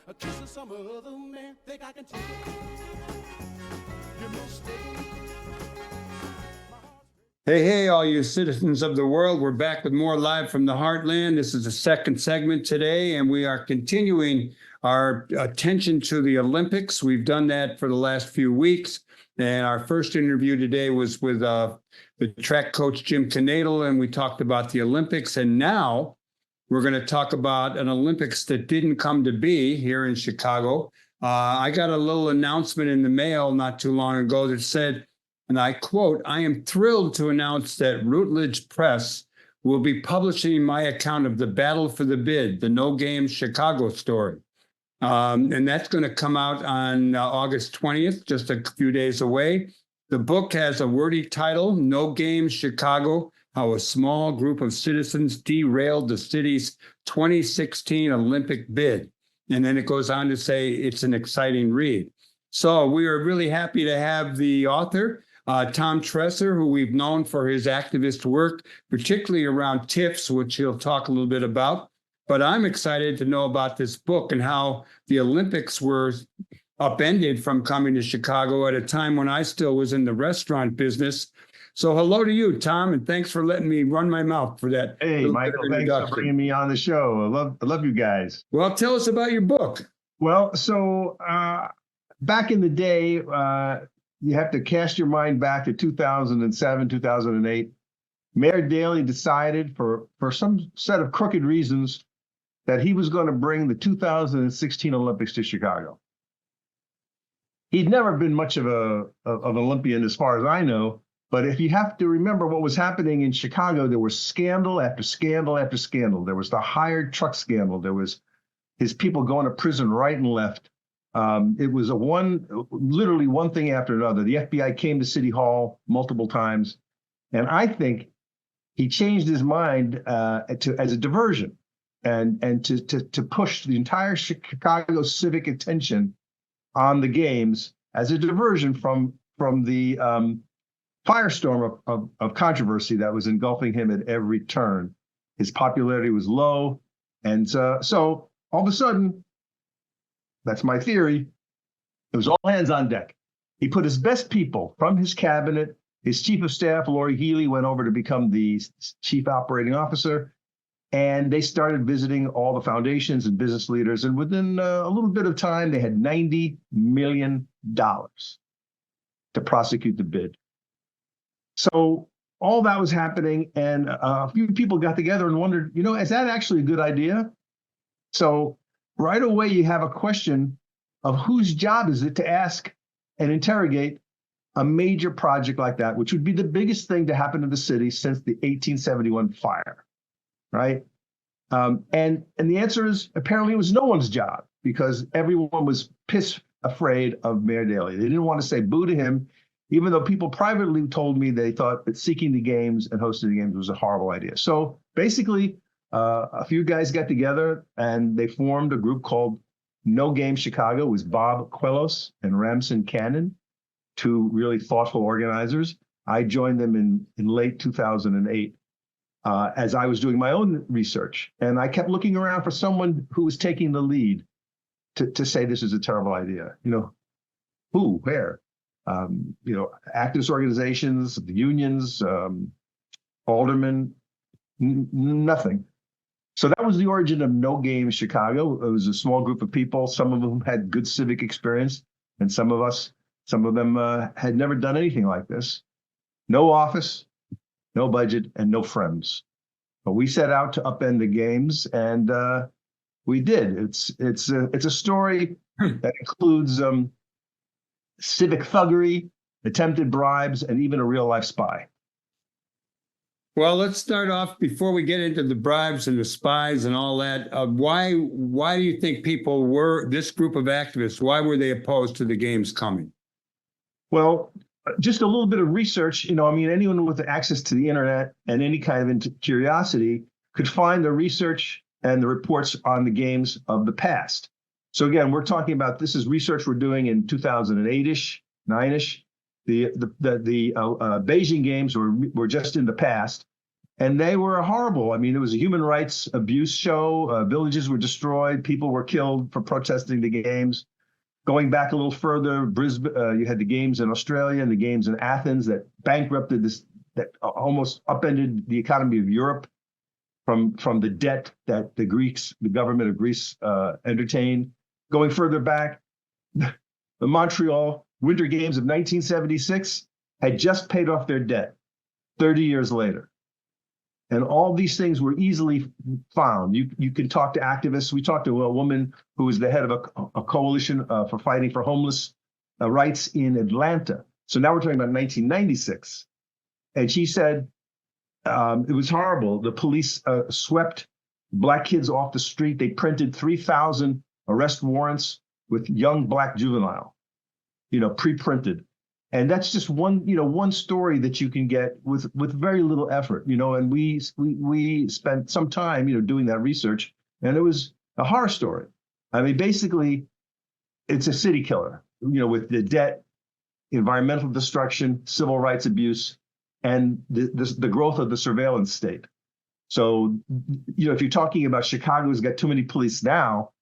a kiss of some other man. Think I can take it? You're mistaken. Hey, hey, all you citizens of the world. We're back with more live from the Heartland. This is the second segment today, and we are continuing our attention to the Olympics. We've done that for the last few weeks. And our first interview today was with the track coach, Jim Knadel, and we talked about the Olympics. And now we're going to talk about an Olympics that didn't come to be here in Chicago. I got a little announcement in the mail not too long ago that said, and I quote, "I am thrilled to announce that Routledge Press will be publishing my account of the Battle for the Bid, the No Games Chicago story." And that's going to come out on August 20th, just a few days away. The book has a wordy title, No Games Chicago, How a Small Group of Citizens Derailed the City's 2016 Olympic Bid. And then it goes on to say it's an exciting read. So we are really happy to have the author, Tom Tresser, who we've known for his activist work, particularly around TIFs, which he'll talk a little bit about. But I'm excited to know about this book and how the Olympics were upended from coming to Chicago at a time when I still was in the restaurant business. So hello to you, Tom, and thanks for letting me run my mouth for that. Hey, Michael, thanks for bringing me on the show. I love you guys. Well, tell us about your book. Well, so back in the day, you have to cast your mind back to 2007, 2008. Mayor Daley decided for some set of crooked reasons that he was going to bring the 2016 Olympics to Chicago. He'd never been much of an Olympian as far as I know, but if you have to remember what was happening in Chicago, there was scandal after scandal after scandal. There was the hired truck scandal. There was his people going to prison right and left. It was literally one thing after another. The FBI came to City Hall multiple times, and I think he changed his mind as a diversion and to push the entire Chicago civic attention on the games as a diversion from the firestorm of controversy that was engulfing him at every turn. His popularity was low, and so all of a sudden, that's my theory, it was all hands on deck. He put his best people from his cabinet. His chief of staff, Lori Healy, went over to become the chief operating officer, and they started visiting all the foundations and business leaders. And within a little bit of time, they had $90 million to prosecute the bid. So all that was happening, and a few people got together and wondered, is that actually a good idea? So right away, you have a question of whose job is it to ask and interrogate a major project like that, which would be the biggest thing to happen to the city since the 1871 fire, right? And the answer is apparently it was no one's job because everyone was piss afraid of Mayor Daley. They didn't want to say boo to him, even though people privately told me they thought that seeking the games and hosting the games was a horrible idea. So basically, a few guys got together and they formed a group called No Games Chicago. It was Bob Quellos and Ramson Cannon, two really thoughtful organizers. I joined them in late 2008 as I was doing my own research. And I kept looking around for someone who was taking the lead to say this is a terrible idea. Who, where? Activist organizations, the unions, aldermen, nothing. So that was the origin of No Games Chicago. It was a small group of people. Some of them had good civic experience, and some of them had never done anything like this. No office, no budget, and no friends. But we set out to upend the games, and we did. It's a story that includes civic thuggery, attempted bribes, and even a real-life spy. Well, let's start off before we get into the bribes and the spies and all that. Why do you think this group of activists, why were they opposed to the games coming? Well, just a little bit of research, anyone with access to the internet and any kind of curiosity could find the research and the reports on the games of the past. So again, we're talking about, this is research we're doing in 2008-ish, 9-ish. The Beijing Games were just in the past, And they were horrible. I mean, it was a human rights abuse show. Villages were destroyed. People were killed for protesting the games. Going back a little further, Brisbane, you had the games in Australia and the games in Athens that bankrupted this, that almost upended the economy of Europe from the debt that the government of Greece entertained. Going further back, the Montreal Winter Games of 1976 had just paid off their debt 30 years later. And all these things were easily found. You can talk to activists. We talked to a woman who was the head of a coalition for fighting for homeless rights in Atlanta. So now we're talking about 1996. And she said it was horrible. The police swept Black kids off the street. They printed 3,000 arrest warrants with young Black juvenile, pre-printed. And that's just one story that you can get with very little effort, and we spent some time, doing that research, and it was a horror story. I mean, basically, it's a city killer, with the debt, environmental destruction, civil rights abuse, and the growth of the surveillance state. So, if you're talking about Chicago's got too many police now,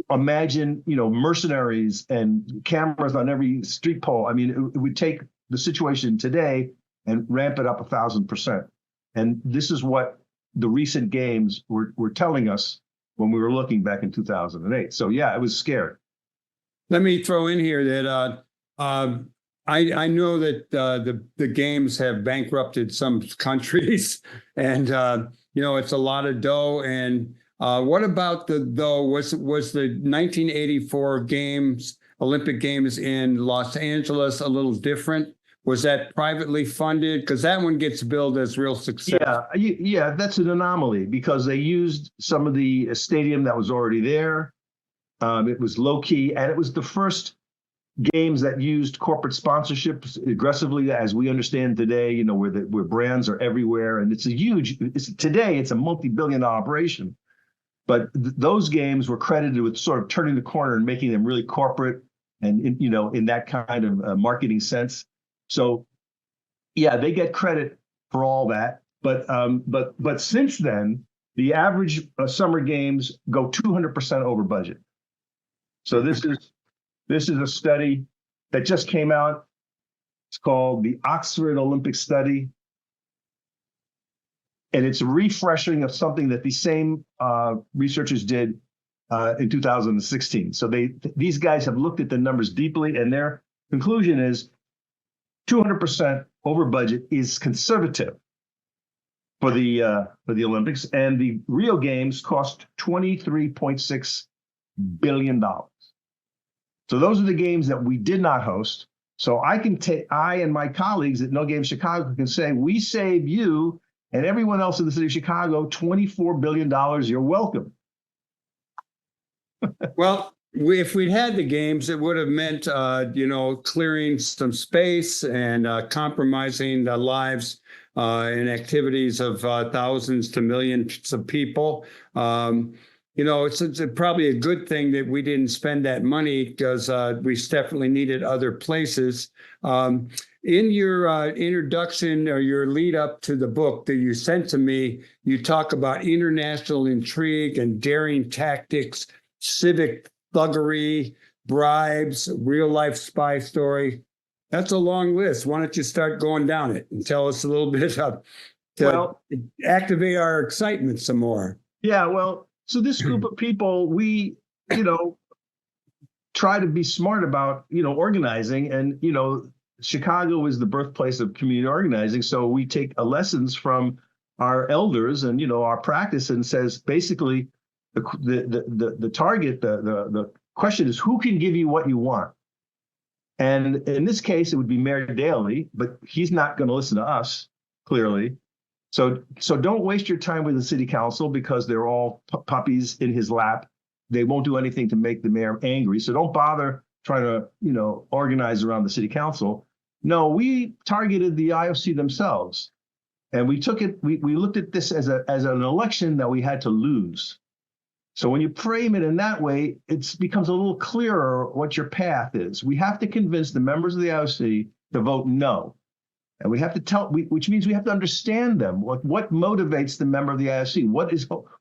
imagine, mercenaries and cameras on every street pole. I mean, it would take the situation today and ramp it up 1,000%. And this is what the recent games were telling us when we were looking back in 2008. So yeah, it was scary. Let me throw in here that I know that the games have bankrupted some countries, and it's a lot of dough. And what about was the 1984 Olympic Games in Los Angeles a little different? Was that privately funded? Because that one gets billed as real success. Yeah, that's an anomaly because they used some of the stadium that was already there. It was low key, and it was the first games that used corporate sponsorships aggressively, as we understand today. Where brands are everywhere, and today it's a multi-billion-dollar operation. But those games were credited with sort of turning the corner and making them really corporate and, in that kind of marketing sense. So, yeah, they get credit for all that. But since then, the average summer games go 200% over budget. So this is a study that just came out. It's called the Oxford Olympic Study. And it's a refreshing of something that these same researchers did in 2016. So these guys have looked at the numbers deeply, and their conclusion is 200% over budget is conservative for the Olympics, and the Rio Games cost $23.6 billion. So those are the games that we did not host. So I and my colleagues at No Games Chicago can say we save you and everyone else in the city of Chicago $24 billion. You're welcome. Well, if we'd had the games, it would have meant, clearing some space and compromising the lives and activities of thousands to millions of people. It's probably a good thing that we didn't spend that money because we definitely needed other places. In your introduction or your lead up to the book that you sent to me, you talk about international intrigue and daring tactics, civic thuggery, bribes, real life spy story. That's a long list. Why don't you start going down it and tell us a little bit to activate our excitement some more? Yeah, well, so this group of people, we, try to be smart about, organizing, and, Chicago is the birthplace of community organizing. So we take lessons from our elders and, our practice, and says basically the target, the question is, who can give you what you want? And in this case, it would be Mayor Daley, but he's not going to listen to us, clearly. So don't waste your time with the city council because they're all puppies in his lap. They won't do anything to make the mayor angry. So don't bother trying to, organize around the city council. No, we targeted the IOC themselves, and we took it. We looked at this as an election that we had to lose. So when you frame it in that way, it becomes a little clearer what your path is. We have to convince the members of the IOC to vote no. And we have to which means we have to understand them. What motivates the member of the IOC?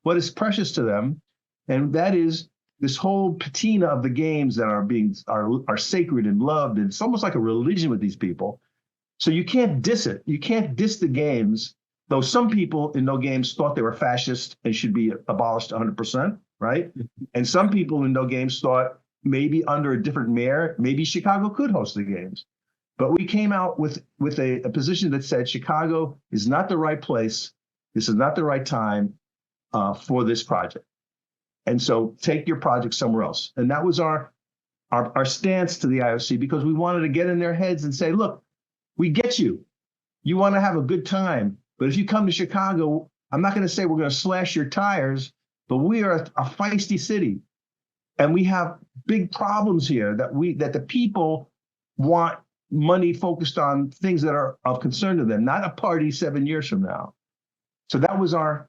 What is precious to them? And that is this whole patina of the games that are sacred and loved. And it's almost like a religion with these people. So you can't diss it. You can't diss the games, though some people in No Games thought they were fascist and should be abolished 100%, right? And some people in No Games thought maybe under a different mayor, maybe Chicago could host the games. But we came out with a position that said Chicago is not the right place. This is not the right time for this project. And so take your project somewhere else. And that was our stance to the IOC, because we wanted to get in their heads and say, look, we get you. You want to have a good time. But if you come to Chicago, I'm not going to say we're going to slash your tires, but we are a feisty city. And we have big problems here that the people want money focused on things that are of concern to them, not a party 7 years from now. So that was our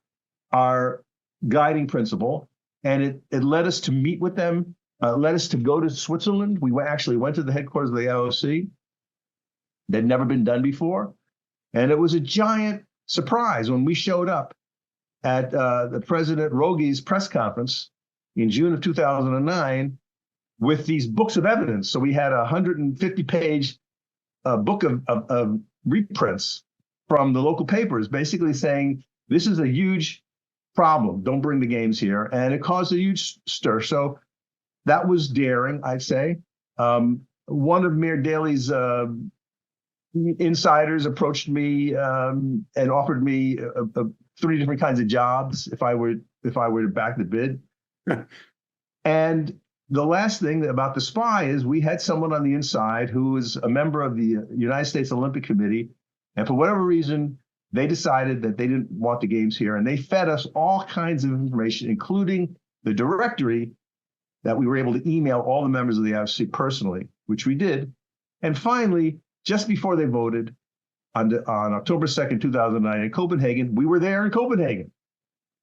guiding principle. And it led us to meet with them, led us to go to Switzerland. We actually went to the headquarters of the IOC. They'd never been done before. And it was a giant surprise when we showed up at the President Rogi's press conference in June of 2009 with these books of evidence. So we had a 150-page book of reprints from the local papers, basically saying, this is a huge problem. Don't bring the games here. And it caused a huge stir. So that was daring, I'd say. One of Mayor Daley's insiders approached me and offered me 3 different kinds of jobs if I were to back the bid. And the last thing about the SPY is we had someone on the inside who was a member of the United States Olympic Committee. And for whatever reason, they decided that they didn't want the games here. And they fed us all kinds of information, including the directory that we were able to email all the members of the IOC personally, which we did. And finally, just before they voted on October 2nd, 2009 in Copenhagen, we were there in Copenhagen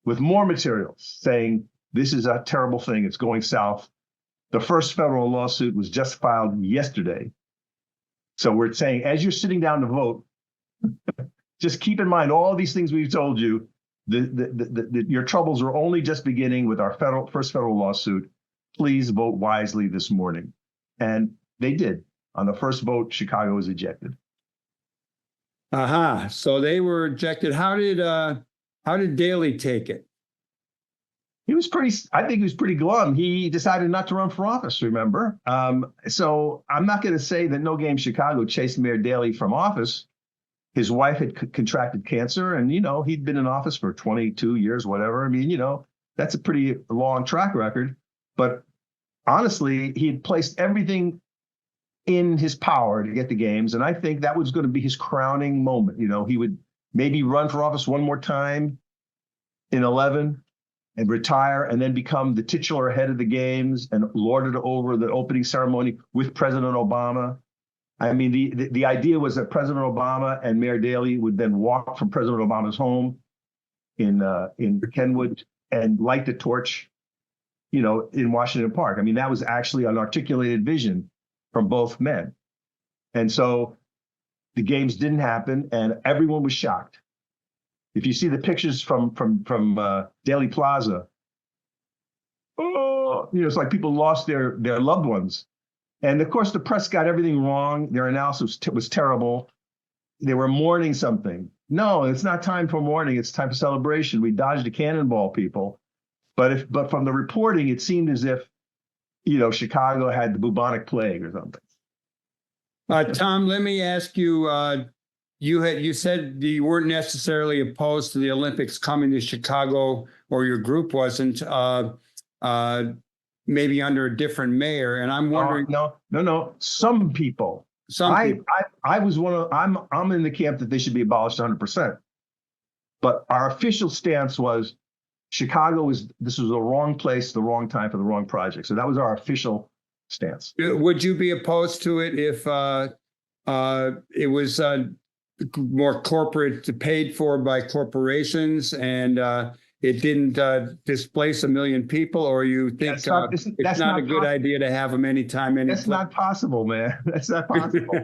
with more materials saying, this is a terrible thing. It's going south. The first federal lawsuit was just filed yesterday. So we're saying, as you're sitting down to vote, just keep in mind all these things we've told you. Your troubles are only just beginning with our first federal lawsuit. Please vote wisely this morning. And they did. On the first vote, Chicago was ejected. Aha. So they were ejected. How did Daley take it? I think he was pretty glum. He decided not to run for office, remember? So I'm not going to say that No Game Chicago chased Mayor Daley from office. His wife had contracted cancer, and, he'd been in office for 22 years, whatever. I mean, that's a pretty long track record. But honestly, he had placed everything in his power to get the games. And I think that was going to be his crowning moment. He would maybe run for office one more time in 11 and retire, and then become the titular head of the games and lord it over the opening ceremony with President Obama. I mean, the idea was that President Obama and Mayor Daley would then walk from President Obama's home in Kenwood and light the torch, in Washington Park. I mean, that was actually an articulated vision from both men. And so the games didn't happen, and everyone was shocked. If you see the pictures from Daley Plaza, it's like people lost their loved ones. And of course, the press got everything wrong. Their analysis was terrible. They were mourning something. No, it's not time for mourning. It's time for celebration. We dodged a cannonball, people. But from the reporting, it seemed as if, Chicago had the bubonic plague or something. Tom, let me ask you. You said you weren't necessarily opposed to the Olympics coming to Chicago, or your group wasn't. Maybe under a different mayor, and I'm wondering. No. Some people. I was I'm in the camp that they should be abolished 100%. But our official stance was this was the wrong place, the wrong time for the wrong project. So that was our official stance. Would you be opposed to it if it was more corporate, paid for by corporations, and it didn't displace 1 million people, or you think it's not a good idea to have them anytime, any That's not possible, man. That's not possible.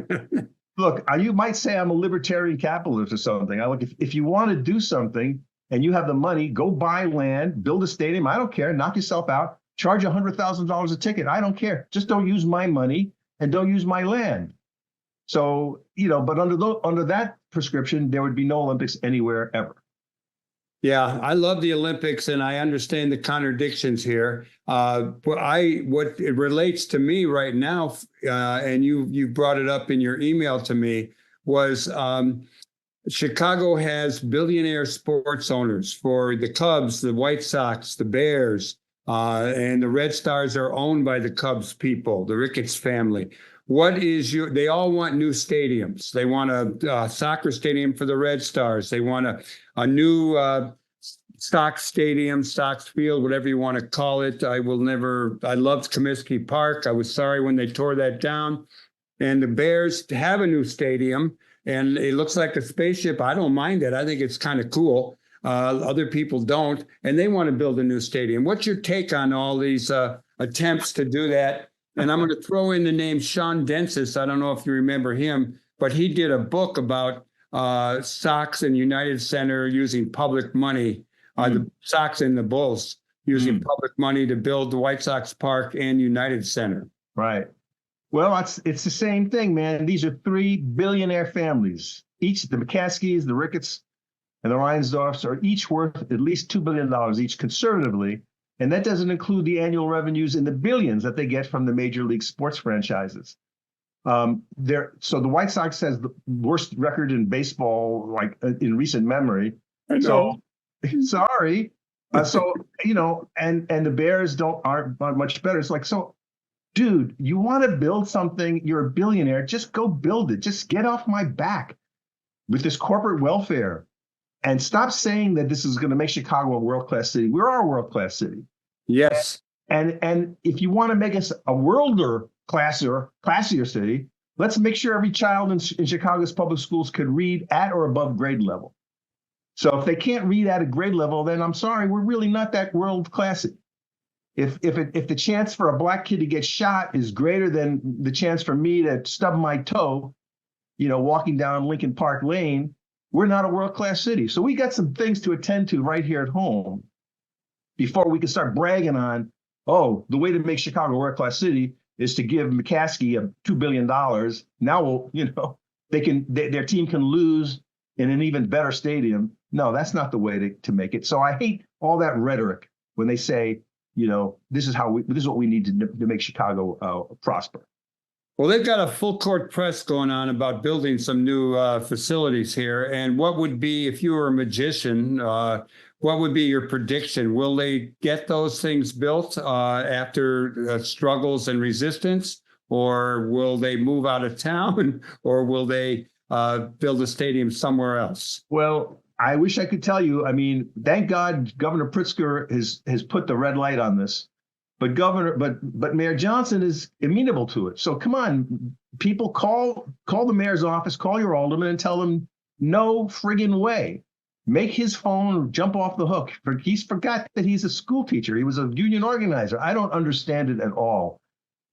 look, you might say I'm a libertarian capitalist or something. I look, if you want to do something and you have the money, go buy land, build a stadium. I don't care. Knock yourself out. Charge $100,000 a ticket. I don't care. Just don't use my money and don't use my land. So, but under that prescription, there would be no Olympics anywhere ever. Yeah, I love the Olympics, and I understand the contradictions here. What it relates to me right now, and you brought it up in your email to me, was Chicago has billionaire sports owners for the Cubs, the White Sox, the Bears, and the Red Stars are owned by the Cubs people, the Ricketts family. They all want new stadiums. They want a soccer stadium for the Red Stars. They want a new Sox stadium, Sox field, whatever you want to call it. I loved Comiskey Park. I was sorry when they tore that down. And the Bears have a new stadium, and it looks like a spaceship. I don't mind it. I think it's kind of cool. Other people don't, and they want to build a new stadium. What's your take on all these attempts to do that? And I'm going to throw in the name Sean Densis. I don't know if you remember him, but he did a book about Sox and United Center using public money, the Sox and the Bulls using public money to build the White Sox Park and United Center. Right. Well, it's the same thing, man. These are three billionaire families. Each, the McCaskies, the Ricketts, and the Reinsdorfs are each worth at least $2 billion each conservatively. And that doesn't include the annual revenues in the billions that they get from the major league sports franchises. So the White Sox has the worst record in baseball, like in recent memory. So sorry. And the Bears aren't much better. It's like, so, dude, you want to build something? You're a billionaire. Just go build it. Just get off my back with this corporate welfare. And stop saying that this is going to make Chicago a world-class city. We are a world-class city. Yes. And if you want to make us a classier city, let's make sure every child in Chicago's public schools could read at or above grade level. So if they can't read at a grade level, then I'm sorry, we're really not that world-class. If the chance for a black kid to get shot is greater than the chance for me to stub my toe, walking down Lincoln Park Lane, we're not a world-class city. So we got some things to attend to right here at home before we can start bragging on, the way to make Chicago a world-class city is to give McCaskey $2 billion. Now their team can lose in an even better stadium. No, that's not the way to make it. So I hate all that rhetoric when they say, this is what we need to make Chicago prosper. Well, they've got a full court press going on about building some new facilities here. And what would be, if you were a magician, what would be your prediction? Will they get those things built after struggles and resistance? Or will they move out of town? Or will they build a stadium somewhere else? Well, I wish I could tell you. I mean, thank God Governor Pritzker has put the red light on this. But Mayor Johnson is amenable to it. So come on, people, call the mayor's office, call your alderman and tell them no friggin' way. Make his phone jump off the hook. He's forgot that he's a school teacher. He was a union organizer. I don't understand it at all.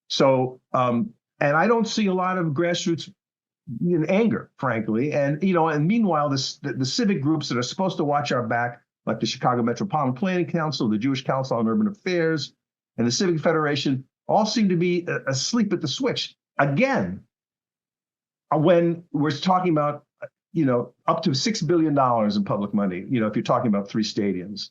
So, and I don't see a lot of grassroots anger, frankly. And meanwhile, the civic groups that are supposed to watch our back, like the Chicago Metropolitan Planning Council, the Jewish Council on Urban Affairs, and the Civic Federation all seem to be asleep at the switch. Again, when we're talking about, up to $6 billion in public money, if you're talking about three stadiums,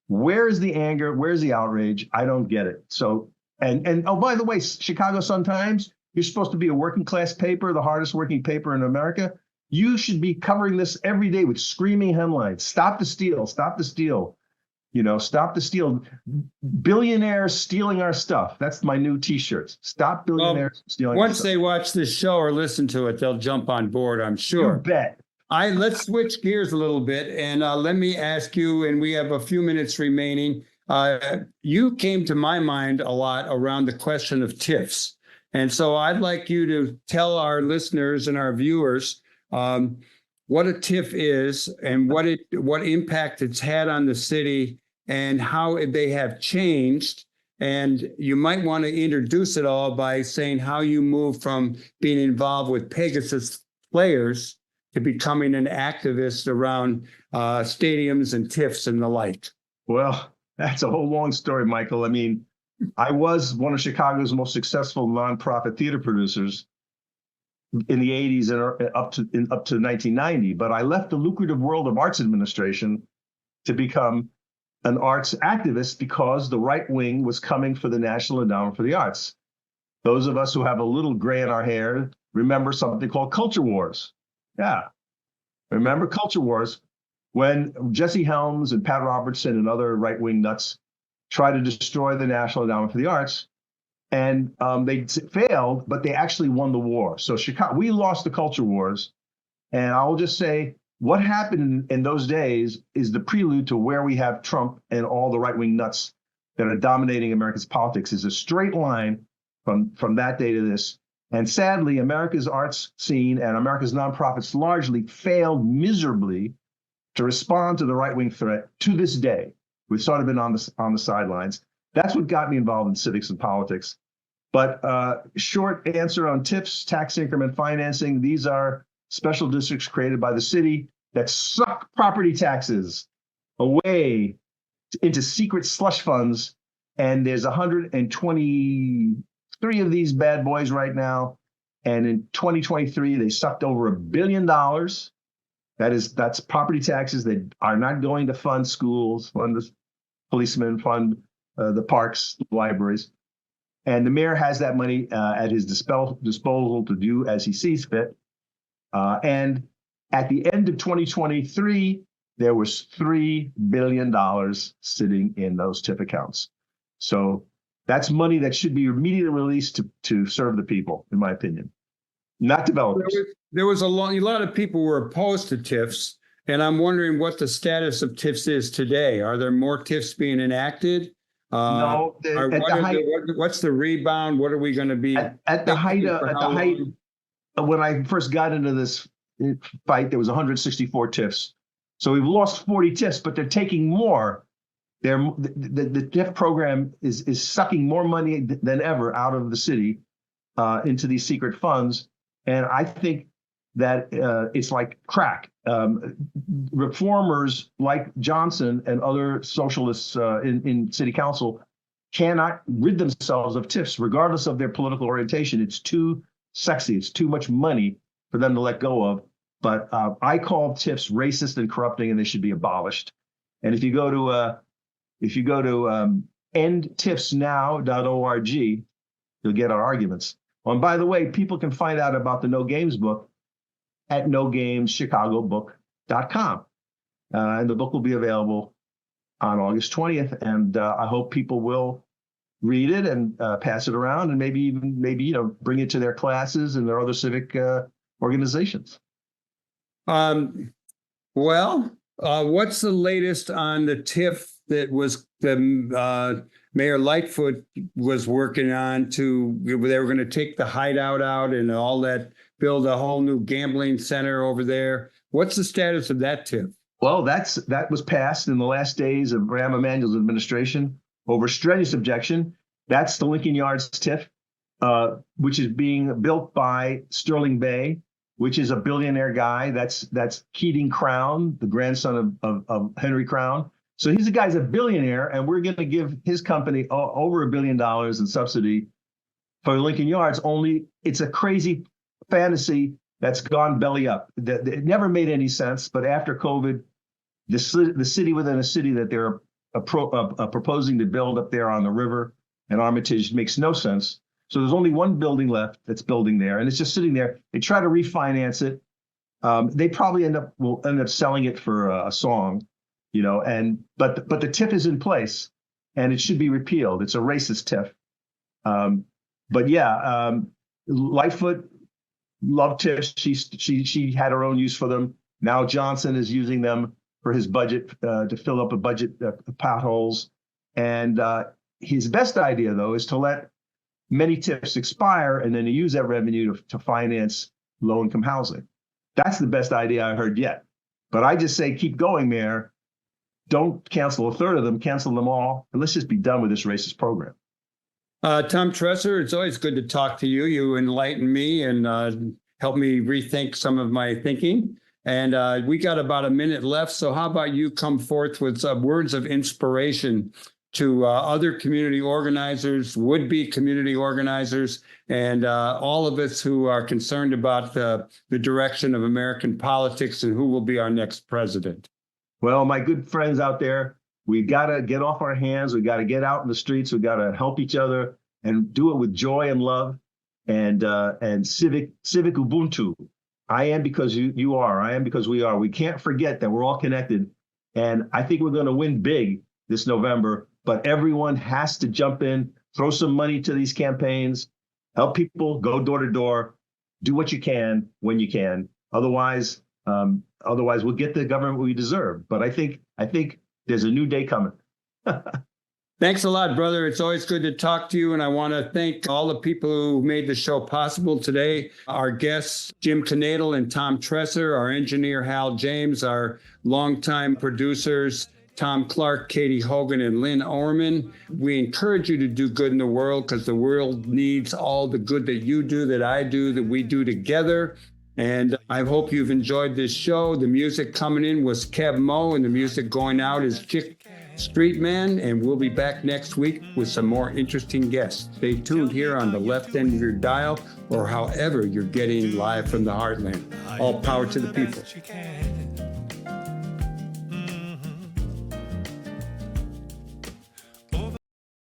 where is the anger? Where's the outrage? I don't get it. So, and oh, by the way, Chicago Sun-Times, you're supposed to be a working class paper, the hardest working paper in America. You should be covering this every day with screaming headlines. Stop the steal, stop the steal. Stop the steal. Billionaires stealing our stuff. That's my new T-shirts. Stop billionaires stealing. Once they watch this show or listen to it, they'll jump on board, I'm sure. You bet. Let's switch gears a little bit, and let me ask you, and we have a few minutes remaining. You came to my mind a lot around the question of TIFs. And so I'd like you to tell our listeners and our viewers what a TIF is and what impact it's had on the city and how they have changed. And you might want to introduce it all by saying how you moved from being involved with Pegasus players to becoming an activist around stadiums and TIFs and the like? Well, that's a whole long story, Michael. I mean, I was one of Chicago's most successful nonprofit theater producers in the 80s and up to 1990, but I left the lucrative world of arts administration to become an arts activist because the right wing was coming for the National Endowment for the Arts. Those of us who have a little gray in our hair remember something called culture wars. Yeah. Remember culture wars when Jesse Helms and Pat Robertson and other right-wing nuts tried to destroy the National Endowment for the Arts. And they failed, but they actually won the war. So Chicago, we lost the culture wars. And I will just say what happened in those days is the prelude to where we have Trump and all the right-wing nuts that are dominating America's politics is a straight line from that day to this. And sadly, America's arts scene and America's nonprofits largely failed miserably to respond to the right-wing threat to this day. We've sort of been on the sidelines. That's what got me involved in civics and politics. But short answer on TIFs, tax increment financing, these are special districts created by the city that suck property taxes away into secret slush funds. And there's 123 of these bad boys right now. And in 2023, they sucked over $1 billion. That's property taxes that are not going to fund schools, fund the policemen, fund the parks, libraries. And the mayor has that money at his disposal to do as he sees fit. And at the end of 2023, there was $3 billion sitting in those TIF accounts. So that's money that should be immediately released to serve the people, in my opinion, not developers. There was a lot of people were opposed to TIFs, and I'm wondering what the status of TIFs is today. Are there more TIFs being enacted? No. What's the rebound? What are we going to be at the height? When I first got into this fight, there was 164 TIFs. So we've lost 40 TIFs, but they're taking more. The TIF program is sucking more money than ever out of the city into these secret funds. And I think that it's like crack. Reformers like Johnson and other socialists in city council cannot rid themselves of TIFs, regardless of their political orientation. It's too sexy. It's too much money for them to let go of. But I call TIFs racist and corrupting, and they should be abolished. And if you go to endtifsnow.org, you'll get our arguments. Oh, and by the way, people can find out about the No Games book at nogameschicagobook.com. And the book will be available on August 20th. And I hope people will read it and pass it around and maybe bring it to their classes and their other civic organizations. What's the latest on the TIF that was Mayor Lightfoot was working on they were going to take the hideout out and all that, build a whole new gambling center over there. What's the status of that TIF? Well, that was passed in the last days of Rahm Emanuel's administration over strenuous objection. That's the Lincoln Yards TIF, which is being built by Sterling Bay, which is a billionaire guy. That's Keating Crown, the grandson of Henry Crown. So he's a guy's a billionaire, and we're going to give his company over $1 billion in subsidy for Lincoln Yards. Only it's a crazy fantasy that's gone belly up. It never made any sense. But after COVID, the city within a city that they're proposing to build up there on the river and Armitage makes no sense. So there's only one building left that's building there, and it's just sitting there. They try to refinance it. They probably will end up selling it for a song. But the TIF is in place, and it should be repealed. It's a racist TIF. Lightfoot loved TIFs. She had her own use for them. Now Johnson is using them for his budget to fill up potholes. And his best idea, though, is to let many TIFs expire and then to use that revenue to finance low-income housing. That's the best idea I heard yet. But I just say, keep going, Mayor. Don't cancel a third of them, cancel them all, and let's just be done with this racist program. Tom Tresser, it's always good to talk to you. You enlighten me and helped me rethink some of my thinking. And we got about a minute left. So how about you come forth with some words of inspiration to other community organizers, would-be community organizers, and all of us who are concerned about the direction of American politics and who will be our next president. Well, my good friends out there, we got to get off our hands. We got to get out in the streets. We got to help each other and do it with joy and love and civic Ubuntu. I am because you are. I am because we are. We can't forget that we're all connected. And I think we're going to win big this November. But everyone has to jump in, throw some money to these campaigns, help people, go door to door, do what you can when you can. Otherwise we'll get the government we deserve. But I think there's a new day coming. Thanks a lot, brother. It's always good to talk to you. And I want to thank all the people who made the show possible today. Our guests, Jim Knadel and Tom Tresser, our engineer, Hal James, our longtime producers, Tom Clark, Katie Hogan, and Lynn Orman. We encourage you to do good in the world because the world needs all the good that you do, that I do, that we do together. And I hope you've enjoyed this show. The music coming in was Kev Mo, and the music going out is Chick Street Man. And we'll be back next week with some more interesting guests. Stay tuned here on the left end of your dial or however you're getting live from the Heartland. All power to the people.